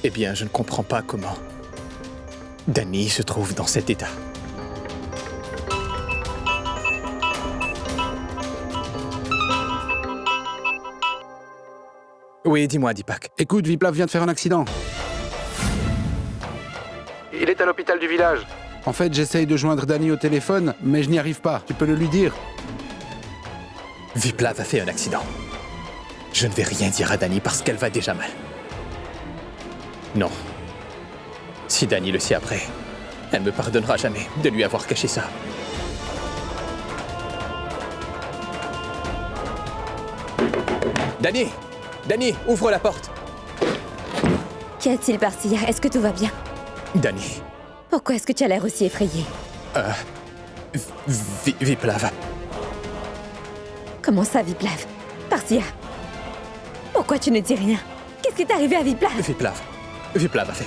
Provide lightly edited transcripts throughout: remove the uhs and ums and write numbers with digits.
Eh bien, je ne comprends pas comment Danny se trouve dans cet état. Oui, dis-moi, Deepak. Écoute, Viplav vient de faire un accident. Il est à l'hôpital du village. En fait, j'essaye de joindre Danny au téléphone, mais je n'y arrive pas. Tu peux le lui dire? Viplav a fait un accident. Je ne vais rien dire à Danny parce qu'elle va déjà mal. Non. Si Danny le sait après, elle me pardonnera jamais de lui avoir caché ça. Danny! Danny, ouvre la porte! Qu'y a-t-il, Parsia? Est-ce que tout va bien? Danny. Pourquoi est-ce que tu as l'air aussi effrayé? Viplav. Comment ça, Viplav? Parsia? Pourquoi tu ne dis rien? Qu'est-ce qui est arrivé à Viplav? Viplav a fait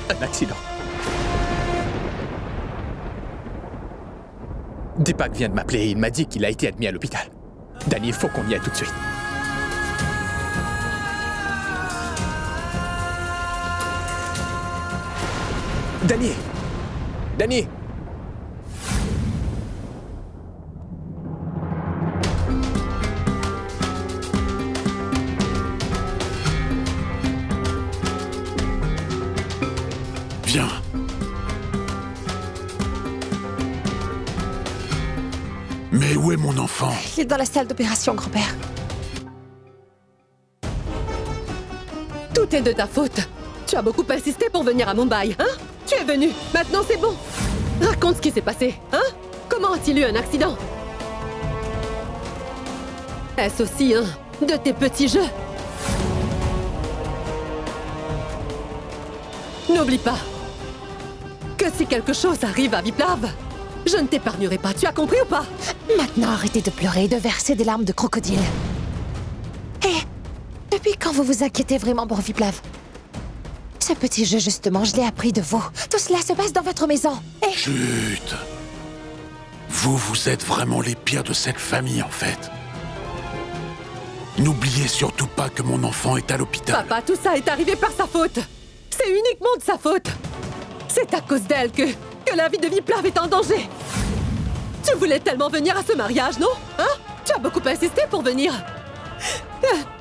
un accident. Deepak vient de m'appeler et il m'a dit qu'il a été admis à l'hôpital. Danny, il faut qu'on y aille tout de suite. Danny! Danny! Viens. Mais où est mon enfant? Il est dans la salle d'opération, grand-père. Tout est de ta faute. Tu as beaucoup insisté pour venir à Mumbai, hein? Tu es venu. Maintenant, c'est bon. Raconte ce qui s'est passé, hein? Comment a-t-il eu un accident? Est-ce aussi un de tes petits jeux? N'oublie pas que si quelque chose arrive à Viplav, je ne t'épargnerai pas. Tu as compris ou pas? Maintenant, arrêtez de pleurer et de verser des larmes de crocodile. Hé, depuis quand vous vous inquiétez vraiment pour Viplav? Ce petit jeu, justement, je l'ai appris de vous. Tout cela se passe dans votre maison. Et... Chut. Vous êtes vraiment les pires de cette famille, en fait. N'oubliez surtout pas que mon enfant est à l'hôpital. Papa, tout ça est arrivé par sa faute. C'est uniquement de sa faute. C'est à cause d'elle que la vie de Viplav est en danger. Tu voulais tellement venir à ce mariage, non? Hein? Tu as beaucoup insisté pour venir.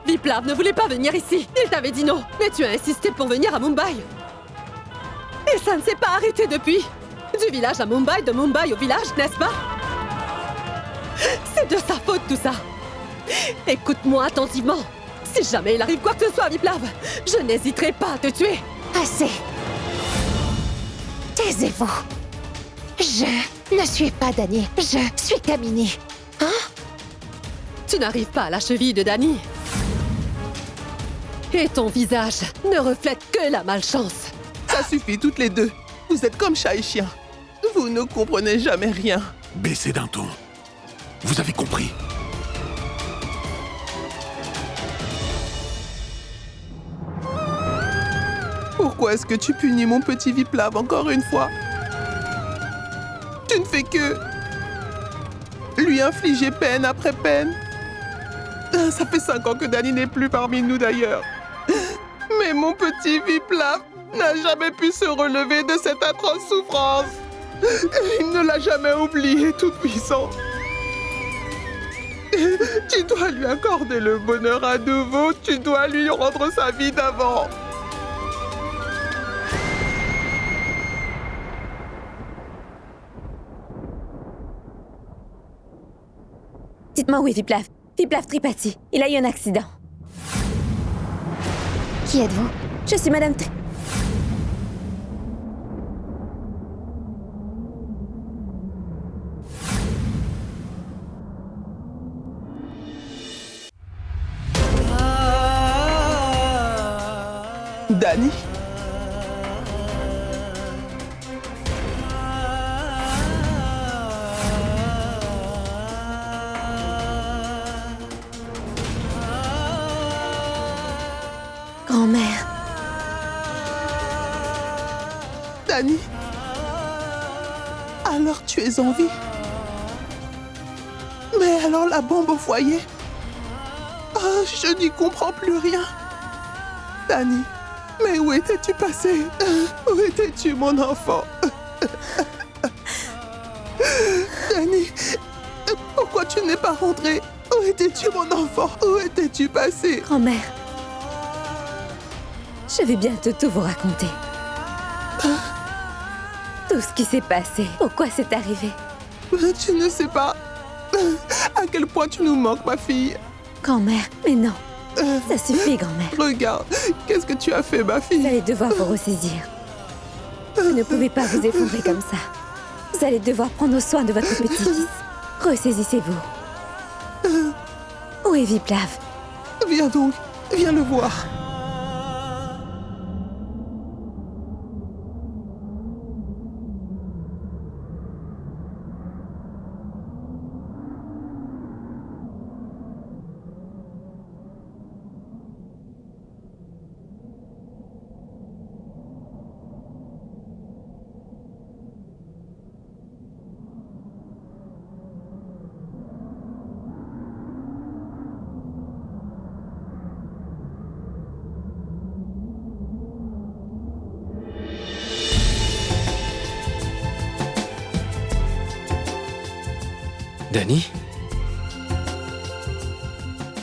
Viplav ne voulait pas venir ici. Il t'avait dit non, mais tu as insisté pour venir à Mumbai. Et ça ne s'est pas arrêté depuis. Du village à Mumbai, de Mumbai au village, n'est-ce pas? C'est de sa faute tout ça. Écoute-moi attentivement. Si jamais il arrive quoi que ce soit à Viplav, je n'hésiterai pas à te tuer. Assez. Taisez-vous. Je ne suis pas Danny. Je suis Kamini. Hein? Tu n'arrives pas à la cheville de Danny. Et ton visage ne reflète que la malchance. Ça suffit toutes les deux. Vous êtes comme chat et chien. Vous ne comprenez jamais rien. Baissez d'un ton. Vous avez compris. Pourquoi est-ce que tu punis mon petit Viplav encore une fois? Tu ne fais que lui infliger peine après peine. Ça fait 5 ans que Danny n'est plus parmi nous d'ailleurs. Mais mon petit Viplav n'a jamais pu se relever de cette atroce souffrance. Il ne l'a jamais oublié, tout-puissant. Tu dois lui accorder le bonheur à nouveau. Tu dois lui rendre sa vie d'avant. Dites-moi où est Viplav? Viplav Tripathi. Il a eu un accident. Qui êtes-vous? Je suis Madame Danny? Grand-mère. Danny? Alors tu es en vie? Mais alors la bombe au foyer? Oh, je n'y comprends plus rien. Danny, Mais où étais-tu passé? Où étais-tu, mon enfant? Dani, pourquoi tu n'es pas rentré? Où étais-tu, mon enfant? Où étais-tu passé? Grand-mère, je vais bientôt tout vous raconter. Tout ce qui s'est passé, pourquoi c'est arrivé. Tu ne sais pas à quel point tu nous manques, ma fille. Grand-mère, mais non. Ça suffit, grand-mère. Regarde, qu'est-ce que tu as fait, ma Vous fille? allez devoir vous ressaisir. Vous ne pouvez pas vous effondrer comme ça. Vous allez devoir prendre soin de votre petit-fils. Ressaisissez-vous. Où est Viplav? Viens donc, viens le voir. Dani?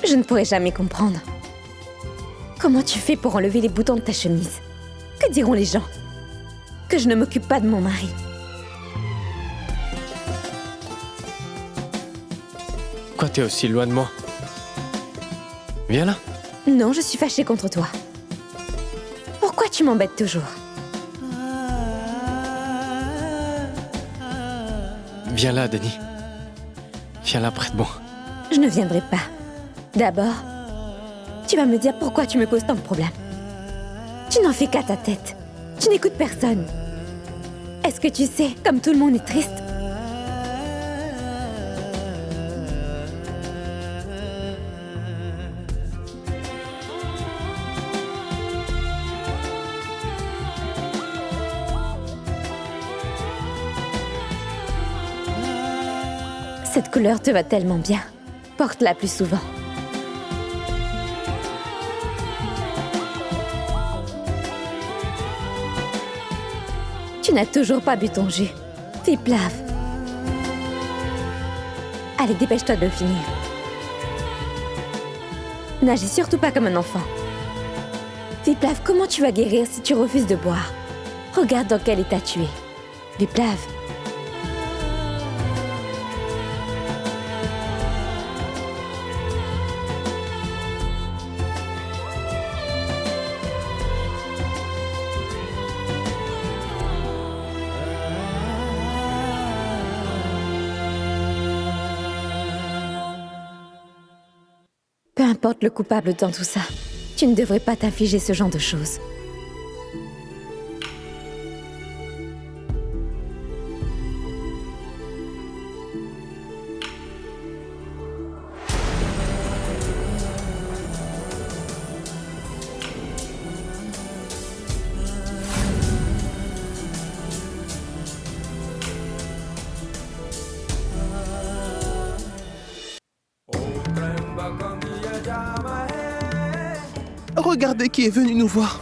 Je ne pourrai jamais comprendre. Comment tu fais pour enlever les boutons de ta chemise? Que diront les gens? Que je ne m'occupe pas de mon mari. Pourquoi t'es aussi loin de moi? Viens là. Non, je suis fâchée contre toi. Pourquoi tu m'embêtes toujours? Viens là, Dani. Viens là près de moi. Je ne viendrai pas. D'abord, tu vas me dire pourquoi tu me causes tant de problèmes. Tu n'en fais qu'à ta tête. Tu n'écoutes personne. Est-ce que tu sais, comme tout le monde est triste? Cette couleur te va tellement bien. Porte-la plus souvent. Tu n'as toujours pas bu ton jus. Viplav. Allez, dépêche-toi de le finir. Nagez surtout pas comme un enfant. Viplav, comment tu vas guérir si tu refuses de boire? Regarde dans quel état tu es. Viplav. Peu importe le coupable dans tout ça, tu ne devrais pas t'infliger ce genre de choses. Regardez qui est venu nous voir.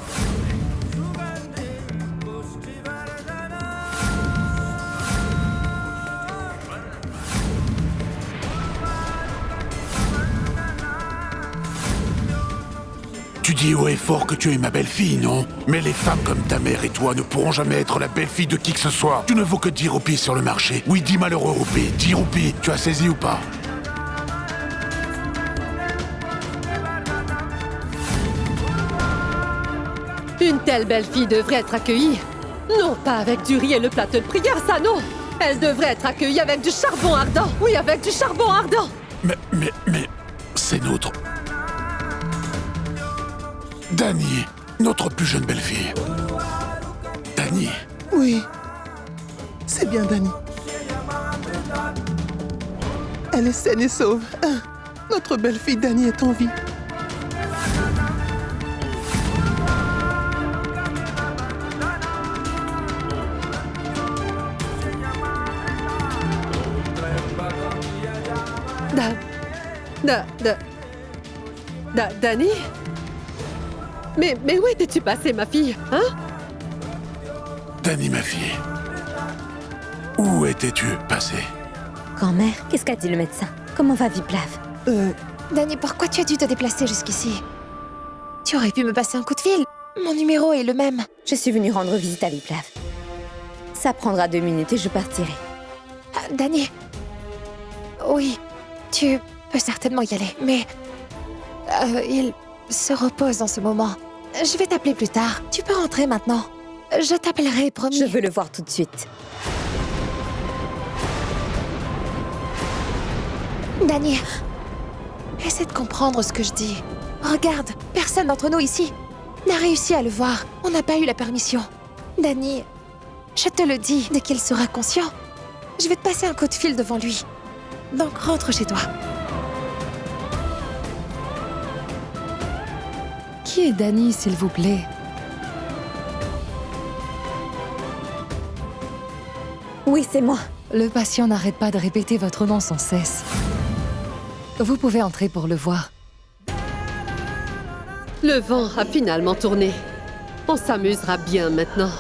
Tu dis haut et fort que tu es ma belle-fille, non? Mais les femmes comme ta mère et toi ne pourront jamais être la belle-fille de qui que ce soit. Tu ne vaux que 10 roupies sur le marché. Oui, 10 malheureux roupies. 10 roupies. Tu as saisi ou pas? Une telle belle fille devrait être accueillie. Non pas avec du riz et le plateau de prière, ça non. Elle devrait être accueillie avec du charbon ardent. Oui, avec du charbon ardent. Mais, c'est notre... Dani, notre plus jeune belle-fille. Dani. Oui, c'est bien Dani. Elle est saine et sauve. Notre belle-fille Dani est en vie. Dani? Mais où étais-tu passée, ma fille? Hein? Dani, ma fille. Où étais-tu passé? Grand-mère, qu'est-ce qu'a dit le médecin? Comment va Viplav? Dani, pourquoi tu as dû te déplacer jusqu'ici? Tu aurais pu me passer un coup de fil. Mon numéro est le même. Je suis venue rendre visite à Viplav. Ça prendra 2 minutes et je partirai. Dani. Oui, tu peux certainement y aller, mais... il se repose en ce moment. Je vais t'appeler plus tard. Tu peux rentrer maintenant. Je t'appellerai, promis. Je veux le voir tout de suite. Dani, essaie de comprendre ce que je dis. Regarde, personne d'entre nous ici n'a réussi à le voir. On n'a pas eu la permission. Dani, je te le dis, dès qu'il sera conscient, je vais te passer un coup de fil devant lui. Donc rentre chez toi. Qui est Dani, s'il vous plaît? Oui, c'est moi. Le patient n'arrête pas de répéter votre nom sans cesse. Vous pouvez entrer pour le voir. Le vent a finalement tourné. On s'amusera bien maintenant.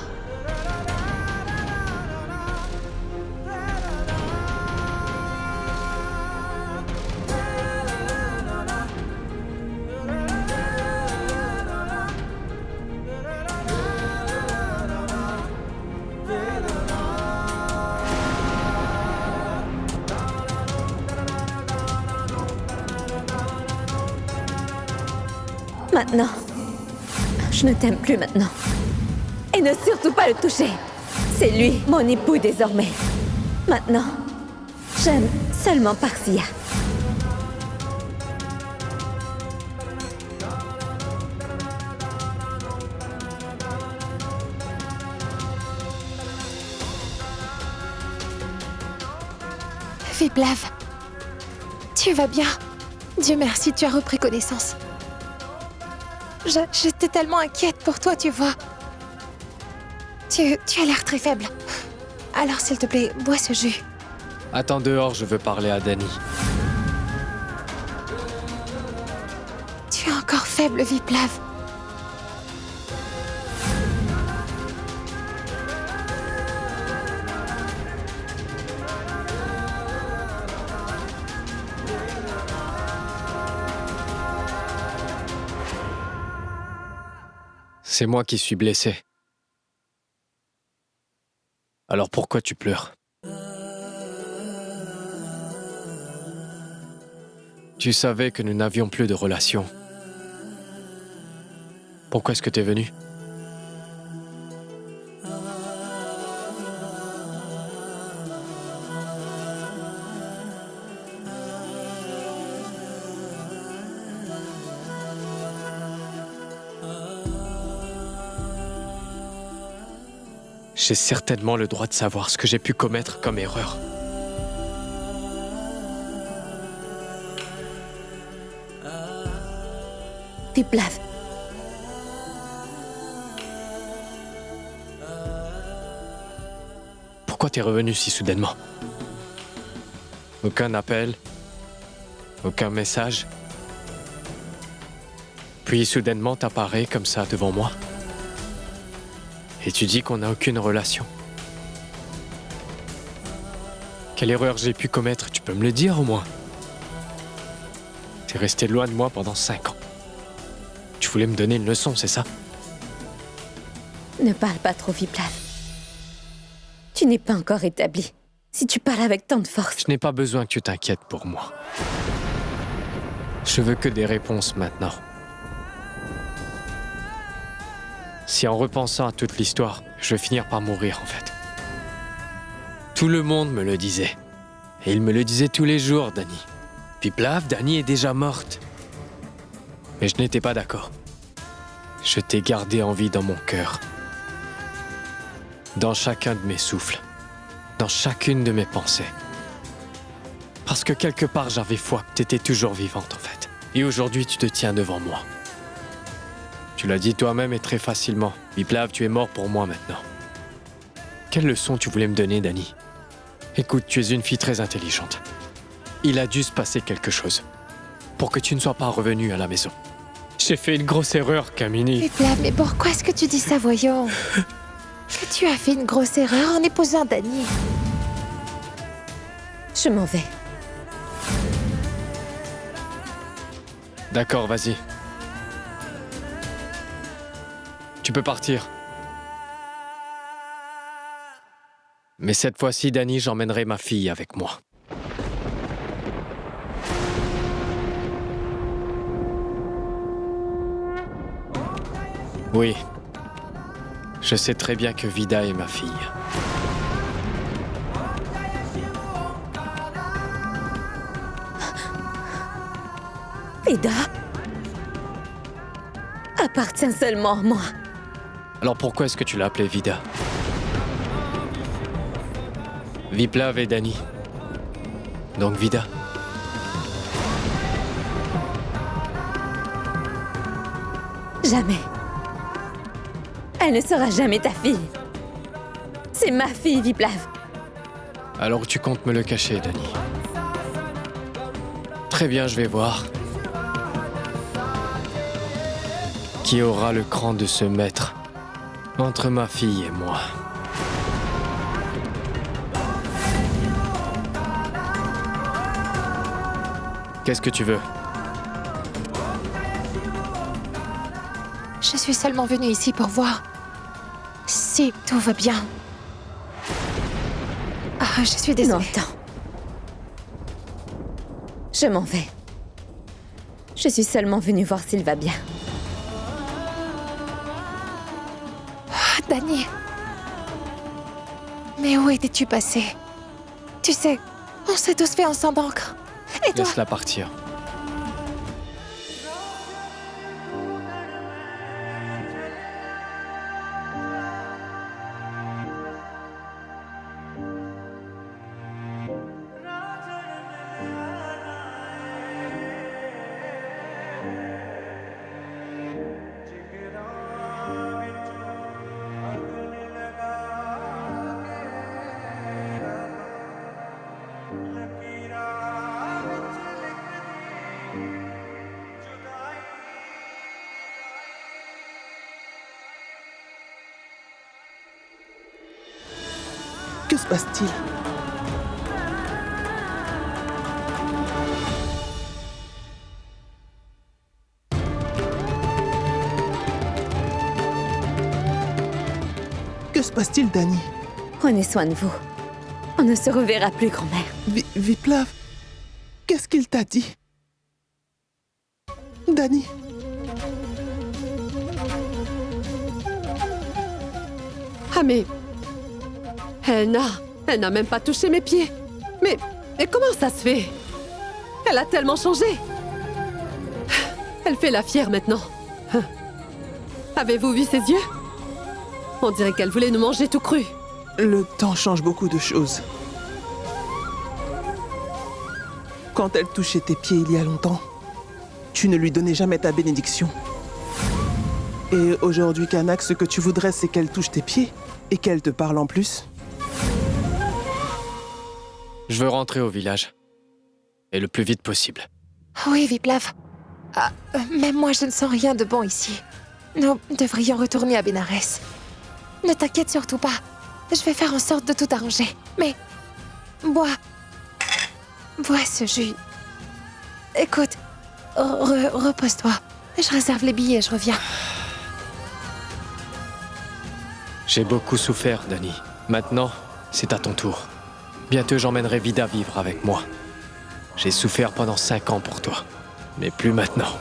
Maintenant. Je ne t'aime plus maintenant. Et ne surtout pas le toucher. C'est lui, mon époux désormais. Maintenant, j'aime seulement Parsia. Viplav, tu vas bien? Dieu merci, tu as repris connaissance. J'étais tellement inquiète pour toi, tu vois. Tu as l'air très faible. Alors, s'il te plaît, bois ce jus. Attends dehors, je veux parler à Dani. Tu es encore faible, Viplav. C'est moi qui suis blessé. Alors pourquoi tu pleures? Tu savais que nous n'avions plus de relation. Pourquoi est-ce que t'es venu? J'ai certainement le droit de savoir ce que j'ai pu commettre comme erreur. Viplav. Pourquoi t'es revenu si soudainement? Aucun appel, aucun message. Puis soudainement t'apparais comme ça devant moi. Et tu dis qu'on n'a aucune relation. Quelle erreur j'ai pu commettre, tu peux me le dire au moins? T'es resté loin de moi pendant 5 ans. Tu voulais me donner une leçon, c'est ça? Ne parle pas trop, Viplav. Tu n'es pas encore établi. Si tu parles avec tant de force... Je n'ai pas besoin que tu t'inquiètes pour moi. Je veux que des réponses maintenant. Si en repensant à toute l'histoire, je vais finir par mourir en fait. Tout le monde me le disait. Et il me le disait tous les jours, Dani. Viplav, Dani est déjà morte. Mais je n'étais pas d'accord. Je t'ai gardé en vie dans mon cœur. Dans chacun de mes souffles. Dans chacune de mes pensées. Parce que quelque part, j'avais foi que t'étais toujours vivante en fait. Et aujourd'hui, tu te tiens devant moi. Tu l'as dit toi-même et très facilement. Viplav, tu es mort pour moi maintenant. Quelle leçon tu voulais me donner, Dani? Écoute, tu es une fille très intelligente. Il a dû se passer quelque chose pour que tu ne sois pas revenue à la maison. J'ai fait une grosse erreur, Kamini. Viplav, mais pourquoi est-ce que tu dis ça, voyons? Que tu as fait une grosse erreur en épousant Dany. Je m'en vais. D'accord, vas-y. Tu peux partir. Mais cette fois-ci, Dany, j'emmènerai ma fille avec moi. Oui. Je sais très bien que Vida est ma fille. Vida appartient seulement à moi. Alors pourquoi est-ce que tu l'as appelée Vida? Viplav et Dany. Donc Vida. Jamais. Elle ne sera jamais ta fille. C'est ma fille, Viplav. Alors tu comptes me le cacher, Dany. Très bien, je vais voir. Qui aura le cran de se mettre entre ma fille et moi? Qu'est-ce que tu veux? Je suis seulement venue ici pour voir si tout va bien. Ah, je suis Non, désolée. attends. Je m'en vais. Je suis seulement venue voir s'il va bien. Ah, Dany. Mais où étais-tu passé? Tu sais, on s'est tous fait un sang d'encre. Et toi? Laisse-la partir. Que se passe-t-il? Que se passe-t-il, Dany? Prenez soin de vous. On ne se reverra plus, grand-mère. Viplav, qu'est-ce qu'il t'a dit? Dany? Ah mais... Elle n'a même pas touché mes pieds. Mais comment ça se fait? Elle a tellement changé. Elle fait la fière maintenant. Avez-vous vu ses yeux? On dirait qu'elle voulait nous manger tout cru. Le temps change beaucoup de choses. Quand elle touchait tes pieds il y a longtemps, tu ne lui donnais jamais ta bénédiction. Et aujourd'hui, Kanak, ce que tu voudrais, c'est qu'elle touche tes pieds et qu'elle te parle en plus. Je veux rentrer au village. Et le plus vite possible. Oui, Viplav. Ah, même moi, je ne sens rien de bon ici. Nous devrions retourner à Bénarès. Ne t'inquiète surtout pas. Je vais faire en sorte de tout arranger. Mais... bois ce jus. Écoute, repose-toi. Je réserve les billets et je reviens. J'ai beaucoup souffert, Dany. Maintenant, c'est à ton tour. Bientôt, j'emmènerai Vida vivre avec moi. J'ai souffert pendant 5 ans pour toi. Mais plus maintenant.